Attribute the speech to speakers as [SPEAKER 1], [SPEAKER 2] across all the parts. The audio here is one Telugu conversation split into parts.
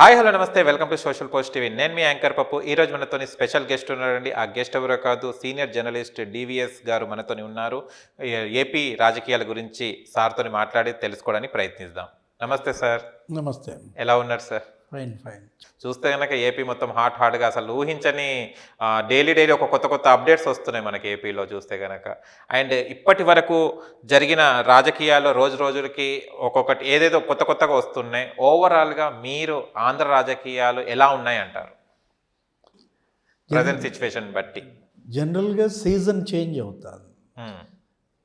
[SPEAKER 1] హాయ్ హలో నమస్తే welcome to social post TV. నేను మీ యాంకర్ పప్పు. ఈరోజు మనతోని స్పెషల్ గెస్ట్ ఉన్నారండి. ఆ గెస్ట్ ఎవరో కాదు, సీనియర్ జర్నలిస్ట్ డివిఎస్ గారు మనతోని ఉన్నారు. ఏపీ రాజకీయాల గురించి సార్తోని మాట్లాడి తెలుసుకోవడానికి ప్రయత్నిద్దాం. నమస్తే సార్.
[SPEAKER 2] నమస్తే.
[SPEAKER 1] ఎలా ఉన్నారు సార్?
[SPEAKER 2] Fine fine.
[SPEAKER 1] చూస్తే కనుక ఏపీ మొత్తం హాట్గా అసలు ఊహించని డైలీ ఒక కొత్త అప్డేట్స్ వస్తున్నాయి మనకి ఏపీలో చూస్తే కనుక. అండ్ ఇప్పటి వరకు జరిగిన రాజకీయాల్లో రోజు రోజులకి ఒక్కొక్కటి ఏదేదో కొత్తగా వస్తున్నాయి. ఓవరాల్గా మీరు ఆంధ్ర రాజకీయాలు ఎలా ఉన్నాయి అంటారు ప్రజెంట్ సిచ్యువేషన్ బట్టి?
[SPEAKER 2] జనరల్గా సీజన్ చేంజ్ అవుతుంది.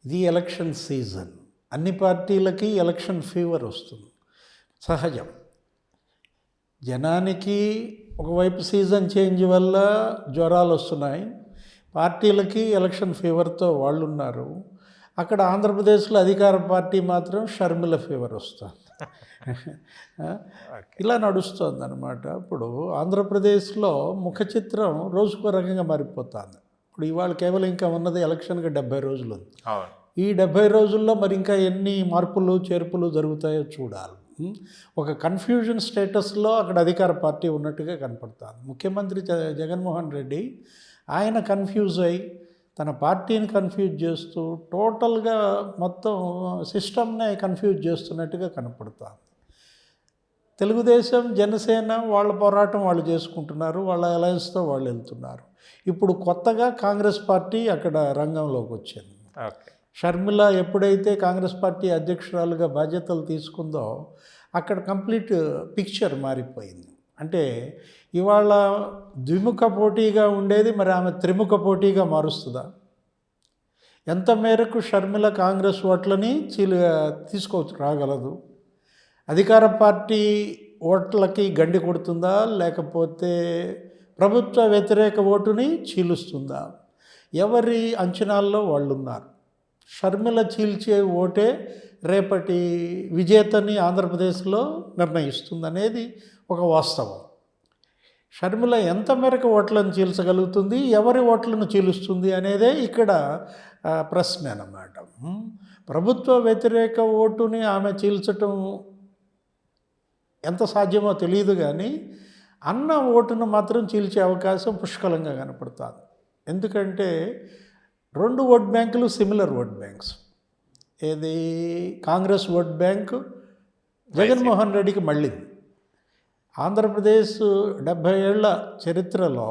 [SPEAKER 2] ఇది ఎలక్షన్ సీజన్. అన్ని పార్టీలకి ఎలక్షన్ ఫీవర్ వస్తుంది, సహజం. జనానికి ఒకవైపు సీజన్ చేంజ్ వల్ల జ్వరాలు వస్తున్నాయి, పార్టీలకి ఎలక్షన్ ఫీవర్తో వాళ్ళు ఉన్నారు. అక్కడ ఆంధ్రప్రదేశ్లో అధికార పార్టీ మాత్రం షర్మిల ఫీవర్ వస్తుంది. ఇలా నడుస్తుంది అన్నమాట. ఇప్పుడు ఆంధ్రప్రదేశ్లో ముఖ చిత్రం రోజుకో రకంగా మారిపోతుంది. ఇప్పుడు ఇవాళ కేవలం ఇంకా ఉన్నది ఎలక్షన్కి 70 రోజులు ఉంది. ఈ 70 రోజుల్లో మరి ఇంకా ఎన్ని మార్పులు చేర్పులు జరుగుతాయో చూడాలి. ఒక కన్ఫ్యూజన్ స్టేటస్లో అక్కడ అధికార పార్టీ ఉన్నట్టుగా కనపడుతుంది. ముఖ్యమంత్రి జగన్మోహన్ రెడ్డి ఆయన కన్ఫ్యూజ్ అయ్యి తన పార్టీని కన్ఫ్యూజ్ చేస్తూ టోటల్గా మొత్తం సిస్టమ్నే కన్ఫ్యూజ్ చేస్తున్నట్టుగా కనపడుతుంది. తెలుగుదేశం జనసేన వాళ్ళ పోరాటం వాళ్ళు చేసుకుంటున్నారు, వాళ్ళ అలయన్స్తో వాళ్ళు వెళ్తున్నారు. ఇప్పుడు కొత్తగా కాంగ్రెస్ పార్టీ అక్కడ రంగంలోకి వచ్చింది. షర్మిల ఎప్పుడైతే కాంగ్రెస్ పార్టీ అధ్యక్షురాలుగా బాధ్యతలు తీసుకుందో అక్కడ కంప్లీట్ పిక్చర్ మారిపోయింది. అంటే ఇవాళ ద్విముఖ పోటీగా ఉండేది మరి ఆమె త్రిముఖ పోటీగా మారుస్తుందా? ఎంత మేరకు షర్మిల కాంగ్రెస్ ఓట్లని రాగలదు? అధికార పార్టీ ఓట్లకి గండి కొడుతుందా, లేకపోతే ప్రభుత్వ వ్యతిరేక ఓటుని చీలుస్తుందా? ఎవరి అంచనాల్లో వాళ్ళు ఉన్నారు. షర్మిల చీల్చే ఓటే రేపటి విజేతని ఆంధ్రప్రదేశ్లో నిర్ణయిస్తుంది ఒక వాస్తవం. షర్మిల ఎంత మేరకు ఓట్లను చీల్చగలుగుతుంది, ఎవరి ఓట్లను చీలుస్తుంది అనేదే ఇక్కడ ప్రశ్న అన్నమాట. ప్రభుత్వ వ్యతిరేక ఓటుని ఆమె చీల్చటం ఎంత సాధ్యమో తెలియదు, కానీ అన్న ఓటును మాత్రం చీల్చే అవకాశం పుష్కలంగా కనపడుతుంది. ఎందుకంటే 2 ఓట్ బ్యాంకులు సిమిలర్ ఓట్ బ్యాంక్స్. ఏది కాంగ్రెస్ ఓట్ బ్యాంకు జగన్మోహన్ రెడ్డికి మళ్ళింది. ఆంధ్రప్రదేశ్ 70 ఏళ్ల చరిత్రలో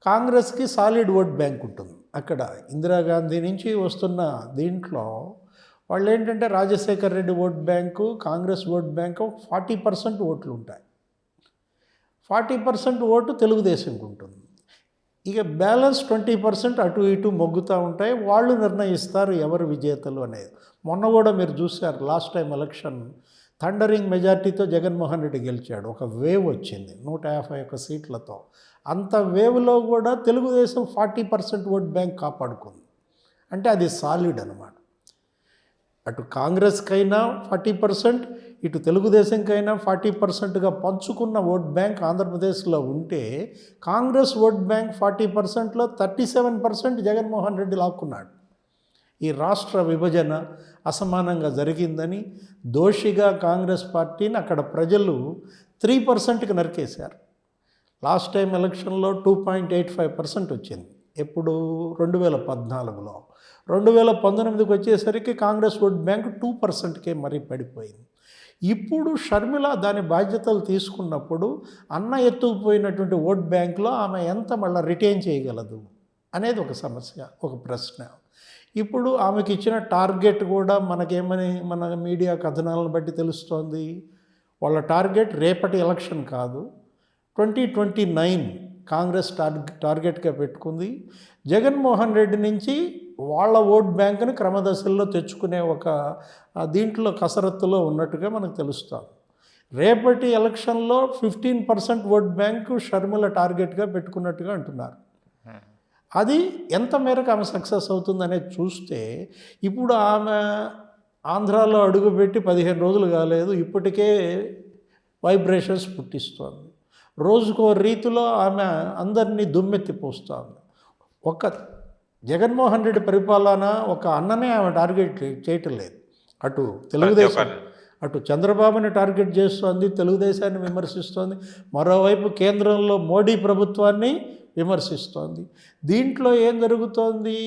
[SPEAKER 2] కాంగ్రెస్కి సాలిడ్ ఓట్ బ్యాంక్ ఉంటుంది. అక్కడ ఇందిరాగాంధీ నుంచి వస్తున్న దీంట్లో వాళ్ళు ఏంటంటే Rajasekhar Reddy vote bank, Congress vote bank 40% ఓట్లు ఉంటాయి. 40% ఓటు తెలుగుదేశంకి ఉంటుంది. ఇక బ్యాలెన్స్ 20% అటు ఇటు మొగ్గుతూ ఉంటాయి. వాళ్ళు నిర్ణయిస్తారు ఎవరు విజేతలు అనేది. మొన్న కూడా మీరు చూశారు, లాస్ట్ టైం ఎలక్షన్ థండరింగ్ మెజార్టీతో జగన్మోహన్ రెడ్డి గెలిచాడు. ఒక వేవ్ వచ్చింది 151 సీట్లతో. అంత వేవ్లో కూడా తెలుగుదేశం 40% ఓట్ బ్యాంక్ కాపాడుకుంది. అంటే అది సాలిడ్ అనమాట. అటు కాంగ్రెస్కైనా 40%, ఇటు తెలుగుదేశంకైనా 40%గా పంచుకున్న ఓట్ బ్యాంక్ ఆంధ్రప్రదేశ్లో ఉంటే కాంగ్రెస్ ఓట్ బ్యాంక్ 40%లో 37% జగన్మోహన్ రెడ్డి లాక్కున్నాడు. ఈ రాష్ట్ర విభజన అసమానంగా జరిగిందని దోషిగా కాంగ్రెస్ పార్టీని అక్కడ ప్రజలు 3%కి నరికేశారు. లాస్ట్ టైం ఎలక్షన్లో 2.85% వచ్చింది. ఎప్పుడు 2014లో. 2019కి వచ్చేసరికి కాంగ్రెస్ ఓట్ బ్యాంక్ 2%కే మరీ పడిపోయింది. ఇప్పుడు షర్మిల దాని బాధ్యతలు తీసుకున్నప్పుడు అన్న ఎత్తుకుపోయినటువంటి ఓట్ బ్యాంక్లో ఆమె ఎంత మళ్ళీ రిటైన్ చేయగలదు అనేది ఒక సమస్య, ఒక ప్రశ్న. ఇప్పుడు ఆమెకి ఇచ్చిన టార్గెట్ కూడా మనకేమని మన మీడియా కథనాలను బట్టి తెలుస్తోంది. వాళ్ళ టార్గెట్ రేపటి ఎలక్షన్ కాదు, 2029 కాంగ్రెస్ టార్గెట్గా పెట్టుకుంది. జగన్మోహన్ రెడ్డి నుంచి వాళ్ళ ఓట్ బ్యాంకుని క్రమదశల్లో తెచ్చుకునే ఒక దీంట్లో కసరత్తులో ఉన్నట్టుగా మనకు తెలుస్తుంది. రేపటి ఎలక్షన్లో 15% ఓట్ బ్యాంకు షర్మిల టార్గెట్గా పెట్టుకున్నట్టుగా అంటున్నారు. అది ఎంత మేరకు ఆమె సక్సెస్ అవుతుందనేది చూస్తే ఇప్పుడు ఆమె ఆంధ్రాలో అడుగుపెట్టి 15 రోజులు కాలేదు, ఇప్పటికే వైబ్రేషన్స్ పుట్టిస్తోంది. రోజుకో రీతిలో ఆమె అందరినీ దుమ్మెత్తిపోస్తోంది. ఒక జగన్మోహన్ రెడ్డి పరిపాలన ఒక అన్ననే ఆమె టార్గెట్ చేయటం లేదు. అటు తెలుగుదేశం అటు చంద్రబాబుని టార్గెట్ చేస్తోంది, తెలుగుదేశాన్ని విమర్శిస్తోంది, మరోవైపు కేంద్రంలో మోడీ ప్రభుత్వాన్ని విమర్శిస్తోంది. దీంట్లో ఏం జరుగుతోంది,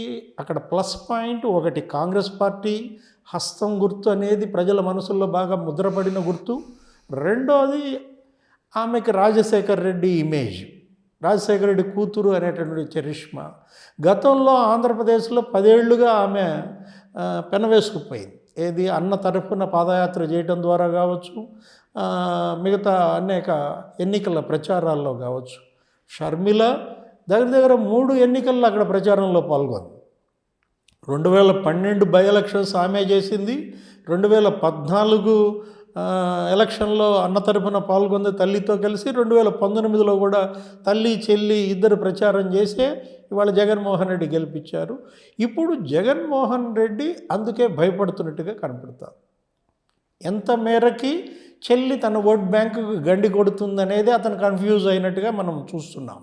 [SPEAKER 2] అక్కడ ప్లస్ పాయింట్ ఒకటి కాంగ్రెస్ పార్టీ హస్తం గుర్తు అనేది ప్రజల మనసుల్లో బాగా ముద్రపడిన గుర్తు. రెండోది ఆమెకి రాజశేఖర్ రెడ్డి ఇమేజ్, రాజశేఖర రెడ్డి కూతురు అనేటటువంటి చరిష్మా. గతంలో ఆంధ్రప్రదేశ్లో 10 ఏళ్లుగా ఆమె పెనవేసుకుపోయింది. ఏది అన్న తరఫున పాదయాత్ర చేయడం ద్వారా కావచ్చు, మిగతా అనేక ఎన్నికల ప్రచారాల్లో కావచ్చు. షర్మిల దగ్గర 3 ఎన్నికల్లో అక్కడ ప్రచారంలో పాల్గొంది. 2012 బై ఎలక్షన్స్ ఆమె చేసింది, 2014 ఎలక్షన్లో అన్న తరపున పాల్గొంది తల్లితో కలిసి, 2019లో కూడా తల్లి చెల్లి ఇద్దరు ప్రచారం చేసే ఇవాళ జగన్మోహన్ రెడ్డి గెలిపించారు. ఇప్పుడు జగన్మోహన్ రెడ్డి అందుకే భయపడుతున్నట్టుగా కనపడతారు. ఎంత మేరకి చెల్లి తన ఓట్ బ్యాంకుకు గండి కొడుతుందనేది అతను కన్ఫ్యూజ్ అయినట్టుగా మనం చూస్తున్నాం.